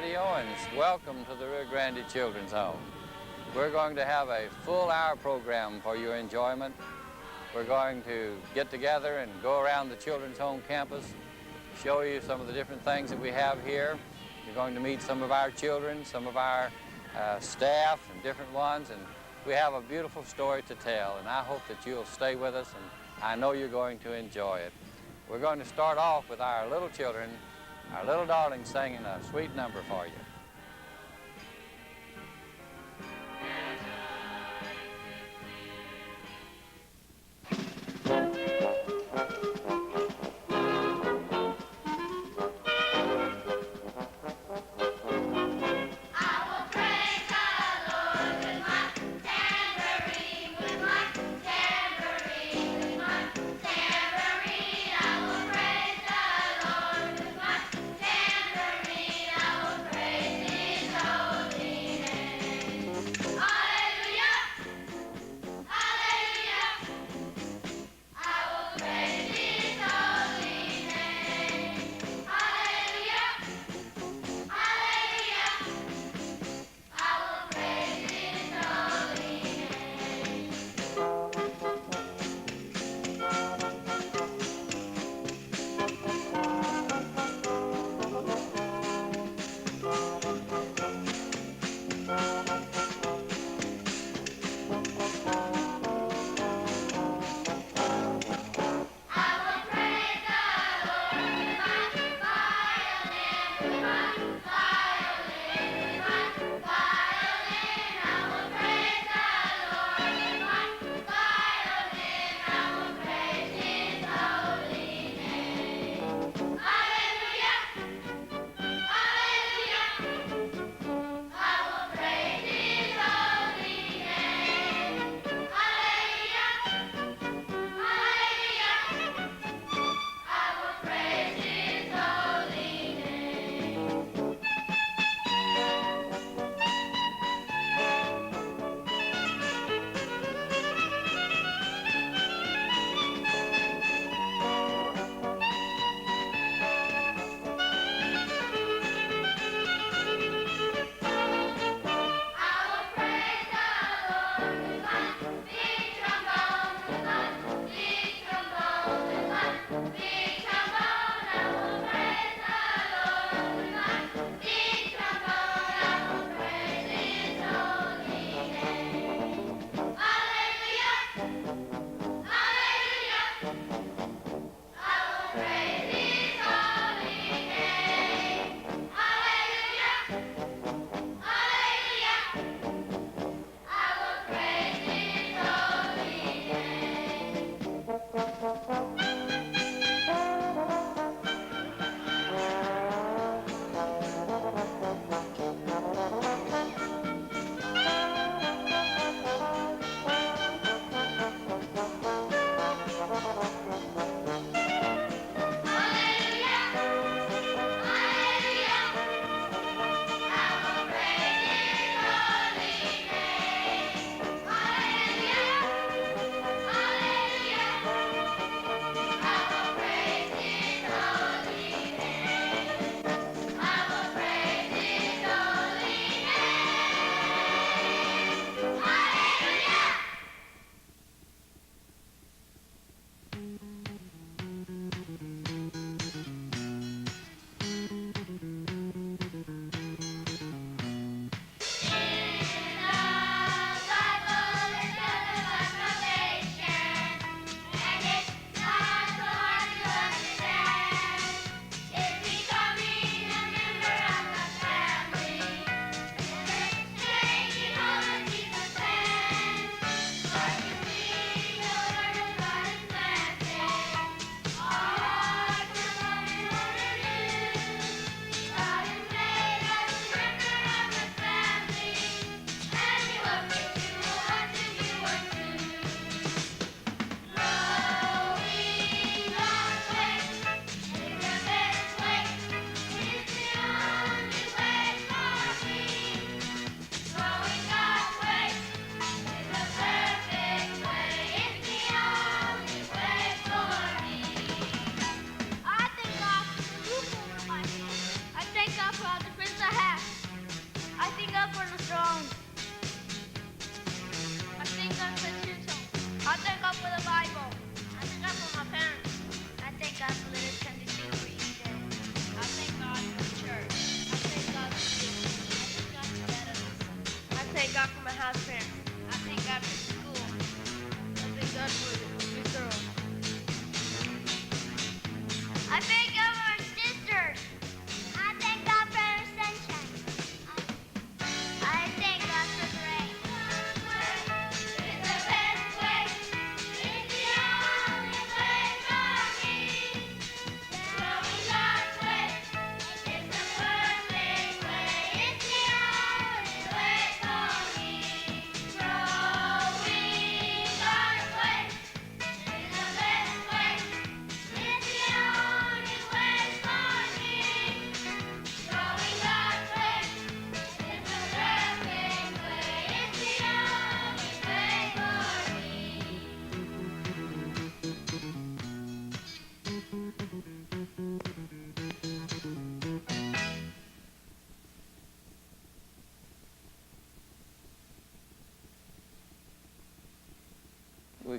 Buddy Owens. Welcome to the Rio Grande Children's Home. We're going to have a full hour program for your enjoyment. We're going to get together and go around the Children's Home campus, show you some of the different things that we have here. You're going to meet some of our children, some of our staff and different ones, and we have a beautiful story to tell, and I hope that you'll stay with us, and I know you're going to enjoy it. We're going to start off with our little children, our little darlings singing a sweet number for you. Praise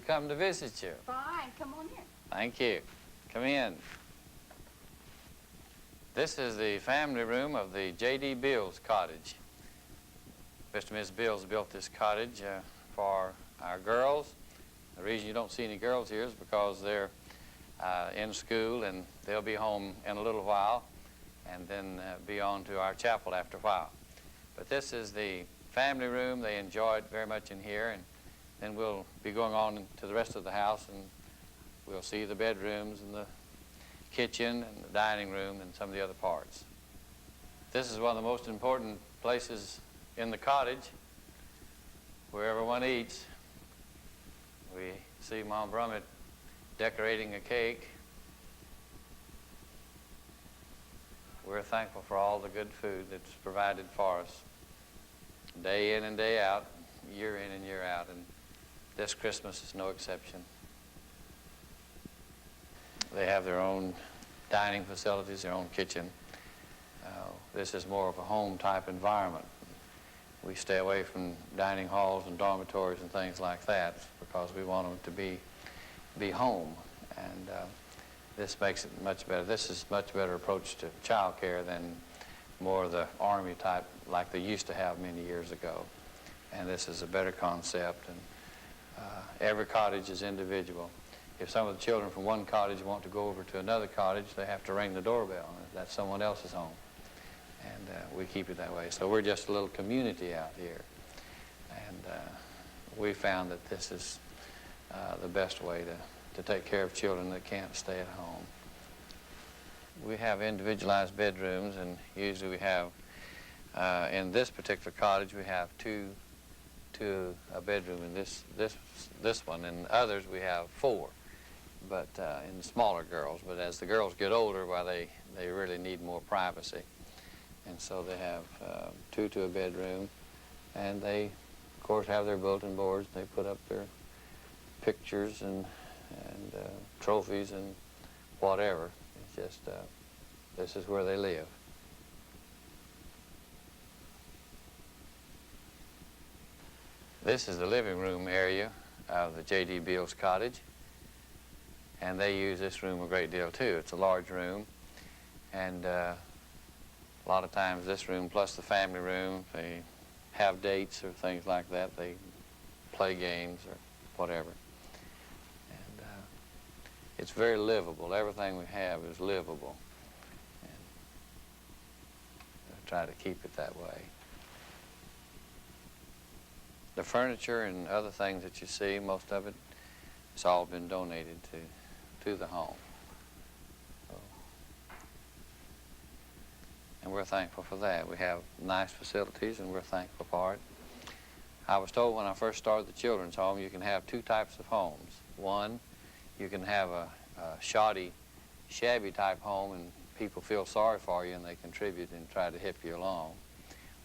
we'd come to visit you. Fine, come on in. Thank you. Come in. This is the family room of the J.D. Bills cottage. Mr. and Mrs. Bills built this cottage for our girls. The reason you don't see any girls here is because they're in school, and they'll be home in a little while and then be on to our chapel after a while. But this is the family room. They enjoy it very much in here, and then we'll be going on to the rest of the house, and we'll see the bedrooms and the kitchen and the dining room and some of the other parts. This is one of the most important places in the cottage, where everyone eats. We see Mom Brummett decorating a cake. We're thankful for all the good food that's provided for us, day in and day out, year in and year out, and this Christmas is no exception. They have their own dining facilities, their own kitchen. This is more of a home-type environment. We stay away from dining halls and dormitories and things like that because we want them to be home, and this makes it much better. This is a much better approach to child care than more of the Army type like they used to have many years ago. And this is a better concept, and every cottage is individual. If some of the children from one cottage want to go over to another cottage, they have to ring the doorbell. That's someone else's home. And we keep it that way. So we're just a little community out here. And we found that this is the best way to take care of children that can't stay at home. We have individualized bedrooms, and usually we have, in this particular cottage, we have two a bedroom in this one. In others, we have 4, but in the smaller girls. But as the girls get older, well, they really need more privacy. And so they have 2 to a bedroom, and they, of course, have their bulletin boards. They put up their pictures and trophies and whatever. It's just, this is where they live. This is the living room area of the J.D. Bills cottage, and they use this room a great deal too. It's a large room, and a lot of times this room plus the family room, they have dates or things like that. They play games or whatever. And it's very livable. Everything we have is livable. And I try to keep it that way. The furniture and other things that you see, most of it, it's all been donated to the home. And we're thankful for that. We have nice facilities, and we're thankful for it. I was told when I first started the children's home, you can have 2 types of homes. One, you can have a shoddy, shabby type home, and people feel sorry for you, and they contribute and try to help you along.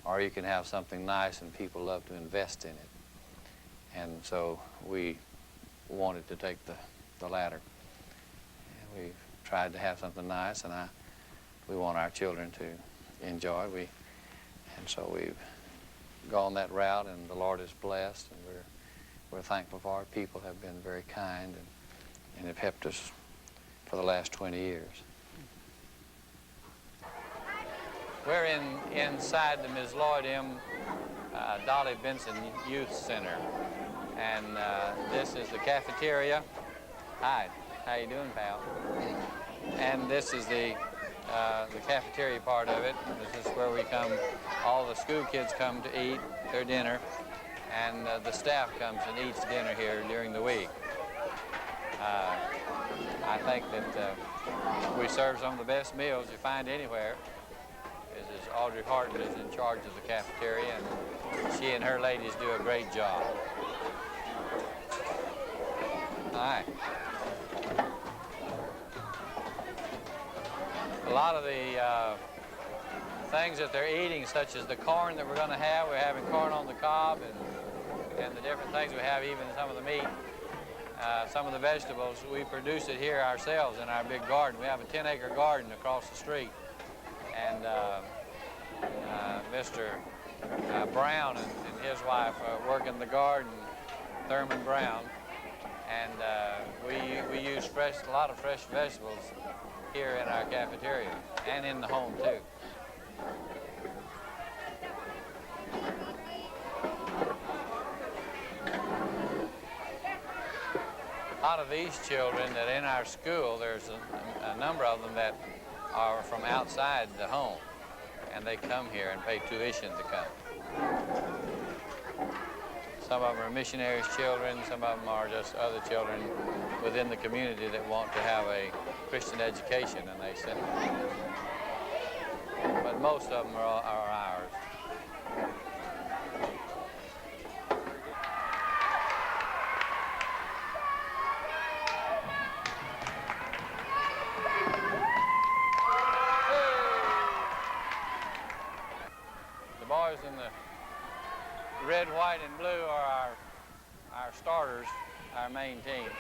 Or you can have something nice, and people love to invest in it. And so we wanted to take the latter. And we've tried to have something nice, and we want our children to enjoy. And so we've gone that route, and the Lord is blessed, and we're thankful for it. People have been very kind and have helped us for the last 20 years. We're inside the Ms. Lloyd M. Dolly Benson Youth Center, and this is the cafeteria. Hi, how you doing, pal? And this is the cafeteria part of it. This is where we come, all the school kids come to eat their dinner, and the staff comes and eats dinner here during the week. I think that we serve some of the best meals you find anywhere. Mrs. Audrey Horton is in charge of the cafeteria, and she and her ladies do a great job. Hi. A lot of the things that they're eating, such as the corn that we're going to have, we're having corn on the cob, and the different things we have, even some of the meat, some of the vegetables, we produce it here ourselves in our big garden. We have a 10-acre garden across the street. And Mr. Brown and his wife work in the garden, Thurman Brown, And we use a lot of fresh vegetables here in our cafeteria and in the home too. A lot of these children that in our school, there's a number of them that are from outside the home, and they come here and pay tuition to come. Some of them are missionaries' children, some of them are just other children within the community that want to have a Christian education, and they send them. But most of them are ours. The boys in the red, white, and blue are our starters, our main team.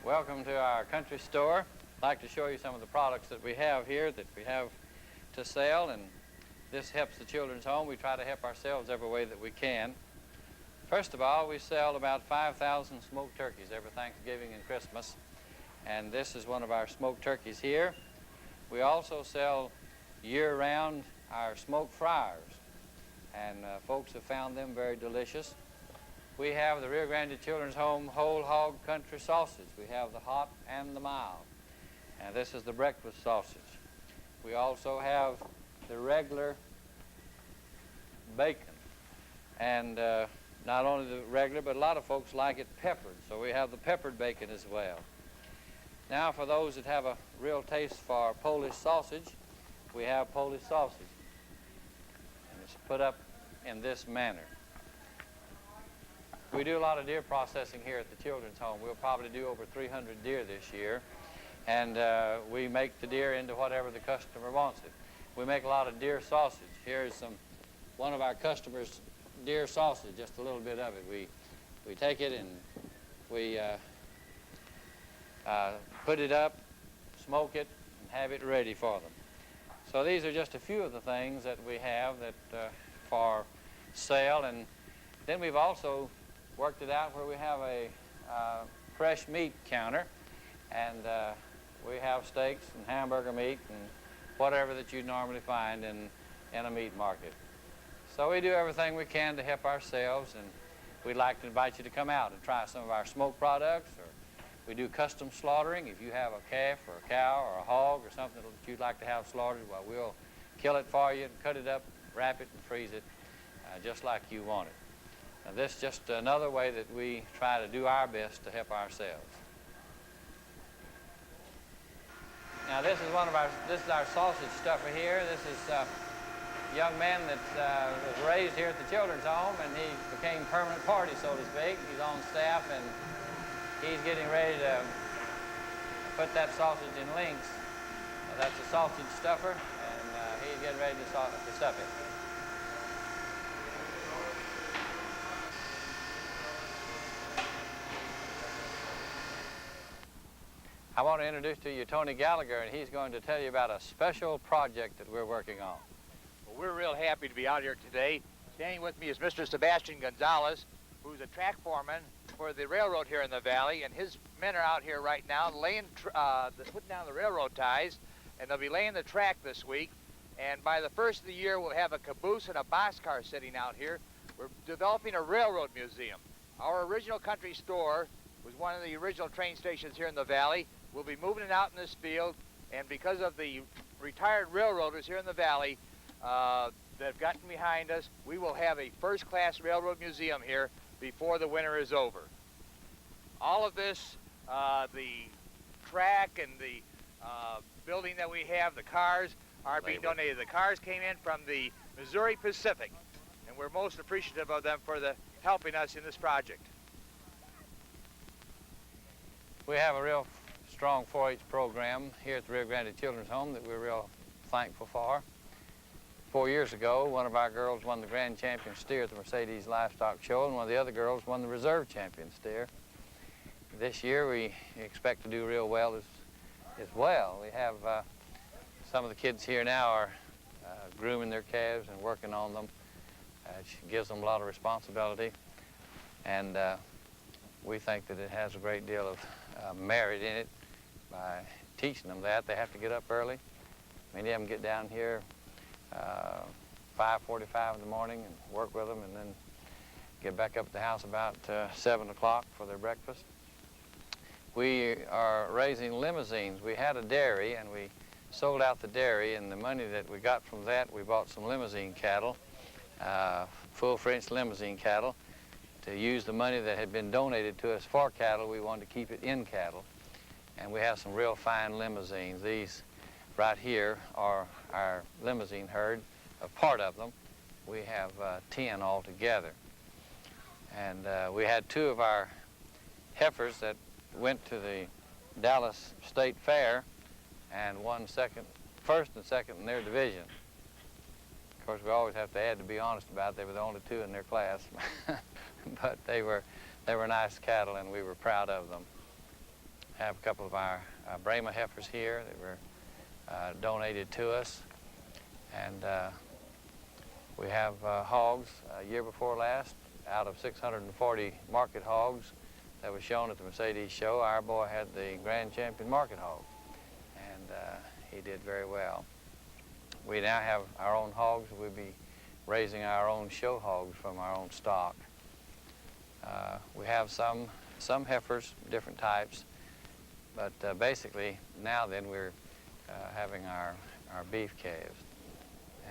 Welcome to our country store. I'd like to show you some of the products that we have here that we have to sell, and this helps the children's home. We try to help ourselves every way that we can. First of all, we sell about 5,000 smoked turkeys every Thanksgiving and Christmas, and this is one of our smoked turkeys here. We also sell year-round our smoked fryers, and folks have found them very delicious. We have the Rio Grande Children's Home whole hog country sausage. We have the hot and the mild, and this is the breakfast sausage. We also have the regular bacon, and not only the regular, but a lot of folks like it peppered, so we have the peppered bacon as well. Now, for those that have a real taste for Polish sausage, we have Polish sausage, and it's put up in this manner. We do a lot of deer processing here at the Children's Home. We'll probably do over 300 deer this year, and we make the deer into whatever the customer wants it. We make a lot of deer sausage. Here's one of our customers' deer sausage, just a little bit of it. We take it and we put it up, smoke it, and have it ready for them. So these are just a few of the things that we have that for sale, and then we've also worked it out where we have a fresh meat counter, and we have steaks and hamburger meat and whatever that you normally find in a meat market. So we do everything we can to help ourselves, and we'd like to invite you to come out and try some of our smoked products, or we do custom slaughtering. If you have a calf or a cow or a hog or something that you'd like to have slaughtered, well, we'll kill it for you and cut it up, wrap it, and freeze it just like you want it. Now, this is just another way that we try to do our best to help ourselves. Now, this is our sausage stuffer here. This is a young man that was raised here at the Children's Home, and he became permanent party, so to speak. He's on staff, and he's getting ready to put that sausage in links. That's a sausage stuffer, and he's getting ready to stuff it. I want to introduce to you Tony Gallagher, and he's going to tell you about a special project that we're working on. Well, we're real happy to be out here today. Standing with me is Mr. Sebastian Gonzalez, who's a track foreman for the railroad here in the valley, and his men are out here right now laying, putting down the railroad ties, and they'll be laying the track this week. And by the first of the year, we'll have a caboose and a boxcar sitting out here. We're developing a railroad museum. Our original country store was one of the original train stations here in the valley. We'll be moving it out in this field, and because of the retired railroaders here in the valley that have gotten behind us, we will have a first-class railroad museum here before the winter is over. All of this, the track and the building that we have, the cars, are being donated. The cars came in from the Missouri Pacific, and we're most appreciative of them for helping us in this project. We have a real strong 4-H program here at the Rio Grande Children's Home that we're real thankful for. 4 years ago, one of our girls won the Grand Champion steer at the Mercedes Livestock Show, and one of the other girls won the Reserve Champion steer. This year, we expect to do real well as well. We have some of the kids here now are grooming their calves and working on them. It gives them a lot of responsibility, and we think that it has a great deal of merit in it by teaching them that. They have to get up early. Many of them get down here 5:45 in the morning and work with them, and then get back up at the house about 7 o'clock for their breakfast. We are raising limousines. We had a dairy, and we sold out the dairy, and the money that we got from that, we bought some limousine cattle, full French limousine cattle. To use the money that had been donated to us for cattle, we wanted to keep it in cattle. And we have some real fine limousines. These right here are our limousine herd, a part of them. We have 10 altogether. And we had 2 of our heifers that went to the Dallas State Fair and won first and second in their division. Of course, we always have to add, to be honest about it, they were the only 2 in their class. But they were nice cattle, and we were proud of them. Have a couple of our Brahma heifers here that were donated to us. And we have hogs year before last. Out of 640 market hogs that was shown at the Mercedes show, our boy had the grand champion market hog, and he did very well. We now have our own hogs. We'll be raising our own show hogs from our own stock. We have some heifers, different types, but basically now then we're having our beef calves,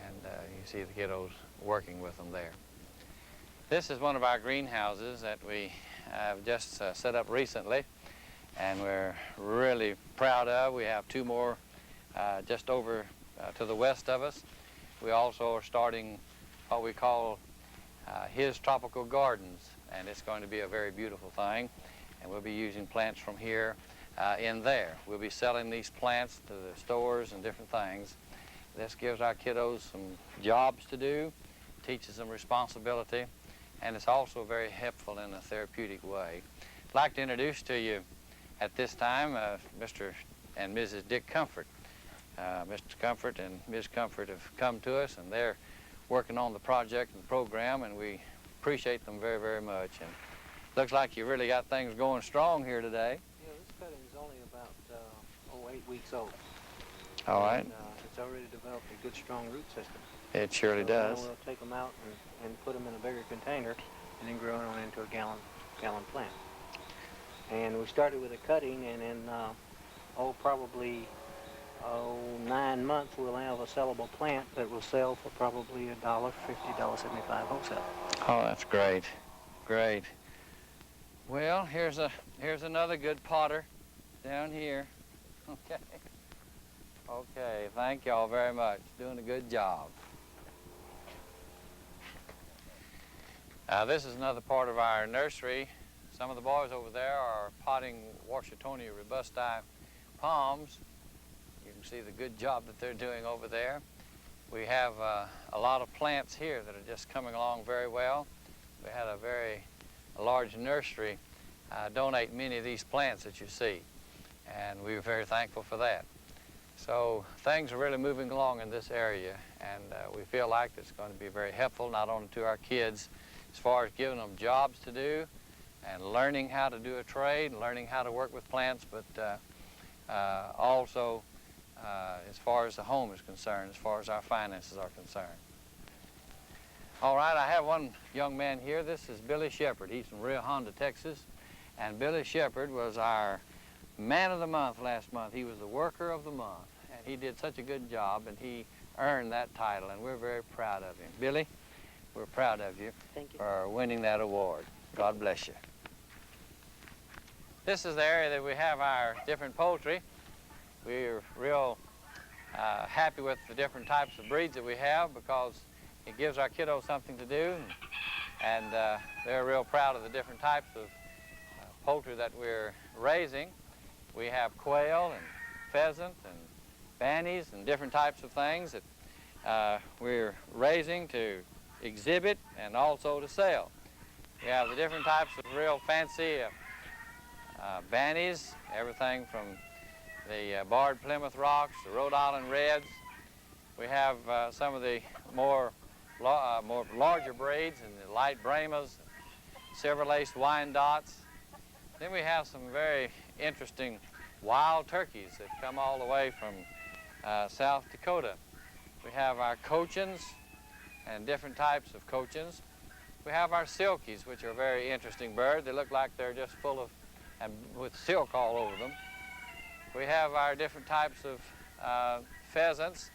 and you see the kiddos working with them there. This is one of our greenhouses that we have just set up recently, and we're really proud of. We have 2 more just over to the west of us. We also are starting what we call his tropical gardens, and it's going to be a very beautiful thing, and we'll be using plants from here in there. We'll be selling these plants to the stores and different things. This gives our kiddos some jobs to do, teaches them responsibility, and it's also very helpful in a therapeutic way. I'd like to introduce to you at this time Mr. and Mrs. Dick Comfort. Mr. Comfort and Ms. Comfort have come to us, and they're working on the project and the program, and we appreciate them very, very much. And looks like you really got things going strong here today. Yeah, this cutting is only about 8 weeks old. All right. And, it's already developed a good, strong root system. It surely So does. now we'll take them out and put them in a bigger container and then grow them into a gallon plant. And we started with a cutting, and in probably 9 months we'll have a sellable plant that will sell for probably $1.50, $1.75 wholesale. Oh, that's great. Great. Well, here's another good potter down here. Okay. Okay, thank y'all very much. Doing a good job. This is another part of our nursery. Some of the boys over there are potting Washingtonia robusti palms. You can see the good job that they're doing over there. We have a lot of plants here that are just coming along very well. We had a large nursery donate many of these plants that you see, and we were very thankful for that. So things are really moving along in this area, and we feel like it's going to be very helpful not only to our kids as far as giving them jobs to do and learning how to do a trade and learning how to work with plants, but also as far as the home is concerned, as far as our finances are concerned. All right, I have one young man here. This is Billy Shepard. He's from Rio Hondo, Texas, and Billy Shepard was our Man of the Month last month. He was the Worker of the Month, and he did such a good job, and he earned that title, and we're very proud of him. Billy, we're proud of you. Thank you. For winning that award. God bless you. This is the area that we have our different poultry. We're real happy with the different types of breeds that we have because it gives our kiddos something to do, and they're real proud of the different types of poultry that we're raising. We have quail and pheasant and bannies and different types of things that we're raising to exhibit and also to sell. We have the different types of real fancy bannies, everything from the barred Plymouth Rocks, the Rhode Island Reds. We have some of the more more larger braids and the light Brahmas, silver-laced Wyandottes. Then we have some very interesting wild turkeys that come all the way from South Dakota. We have our Cochins and different types of Cochins. We have our Silkies, which are a very interesting bird. They look like they're just full of, and with silk all over them. We have our different types of pheasants.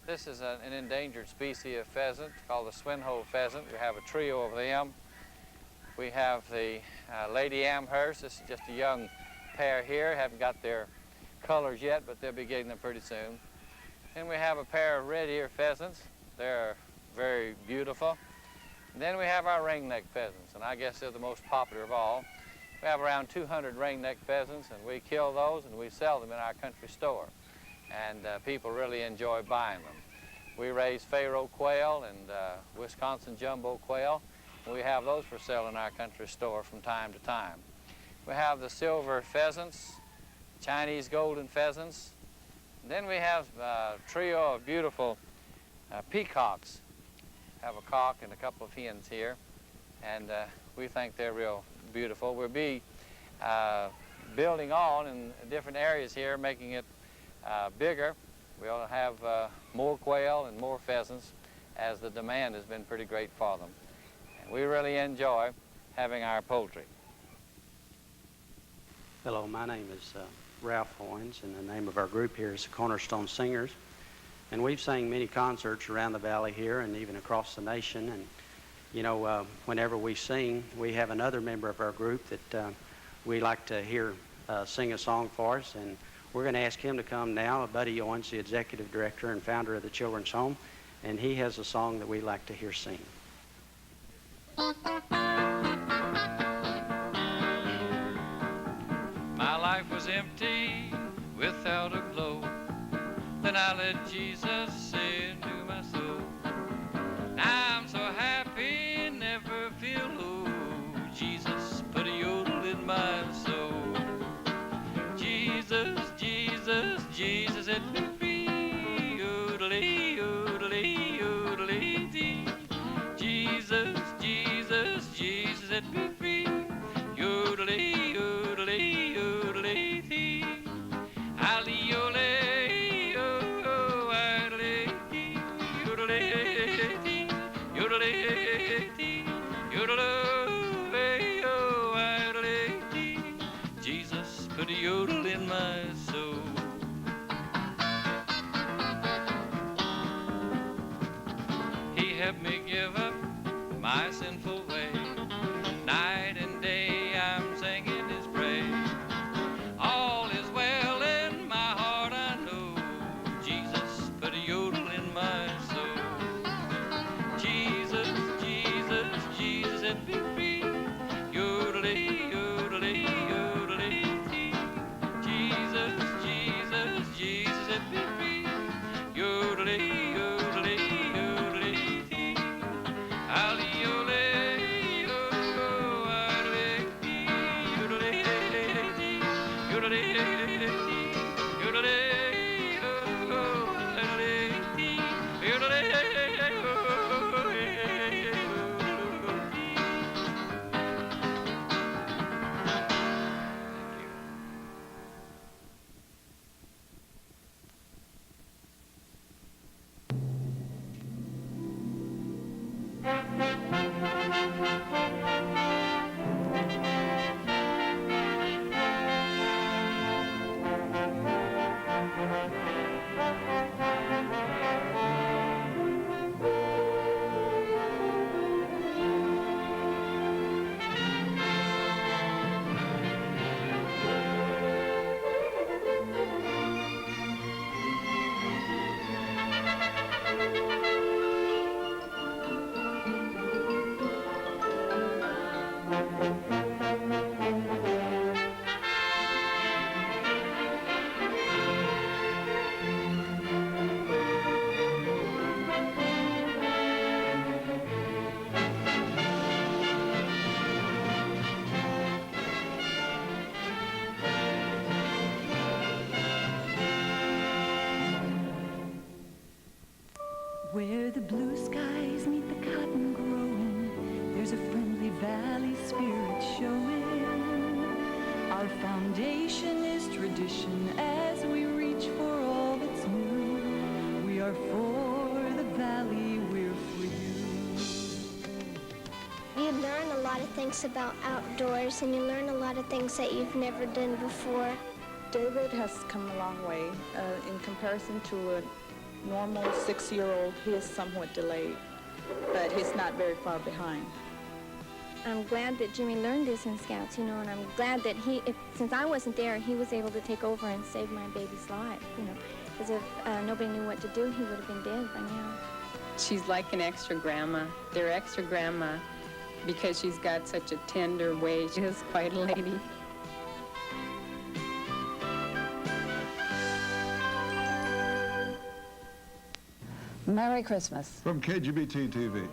This is an endangered species of pheasant called the Swinhoe pheasant. We have a trio of them. We have the Lady Amherst. This is just a young pair here. Haven't got their colors yet, but they'll be getting them pretty soon. Then we have a pair of red-ear pheasants. They're very beautiful. And then we have our ringneck pheasants, and I guess they're the most popular of all. We have around 200 ringneck pheasants, and we kill those and we sell them in our country store. And people really enjoy buying them. We raise Pharaoh quail and Wisconsin jumbo quail. We have those for sale in our country store from time to time. We have the silver pheasants, Chinese golden pheasants. And then we have a trio of beautiful peacocks. Have a cock and a couple of hens here, and we think they're real beautiful. We'll be building on in different areas here, making it bigger. We'll have more quail and more pheasants as the demand has been pretty great for them. And we really enjoy having our poultry. Hello, my name is Ralph Hoynes, and the name of our group here is the Cornerstone Singers. And we've sang many concerts around the valley here and even across the nation. And, you know, whenever we sing, we have another member of our group that we like to hear sing a song for us. And we're going to ask him to come now. Buddy Owens, the executive director and founder of the Children's Home. And he has a song that we like to hear sing. My life was empty without a glow. Then I let Jesus into my soul. Now I'm so happy, never feel low. Jesus put a yodel in my soul. Jesus, Jesus, Jesus set me free. Yodelee, yodelee, yodelee dee. Jesus, Jesus, Jesus set me free. Yodelee, yodelee, yodelee dee. Ali-yole. Jesus put a yodel in my soul. He helped me give up my sinful way. Night and day I'm singing his praise. All is well in my heart, I know. Jesus put a yodel in my soul. Jesus, Jesus, Jesus set me free. Yodelee, yodelee, yodelee dee. Jesus, tradition as we reach for all that's new. We are for the valley, we're for you. You learn a lot of things about outdoors, and you learn a lot of things that you've never done before. David has come a long way. In comparison to a normal 6-year-old, he is somewhat delayed, but he's not very far behind. I'm glad that Jimmy learned this in Scouts, you know, and I'm glad that since I wasn't there, he was able to take over and save my baby's life, you know, because if nobody knew what to do, he would have been dead by now. She's like an extra grandma. They're extra grandma because she's got such a tender way. She is quite a lady. Merry Christmas. From KGBT TV.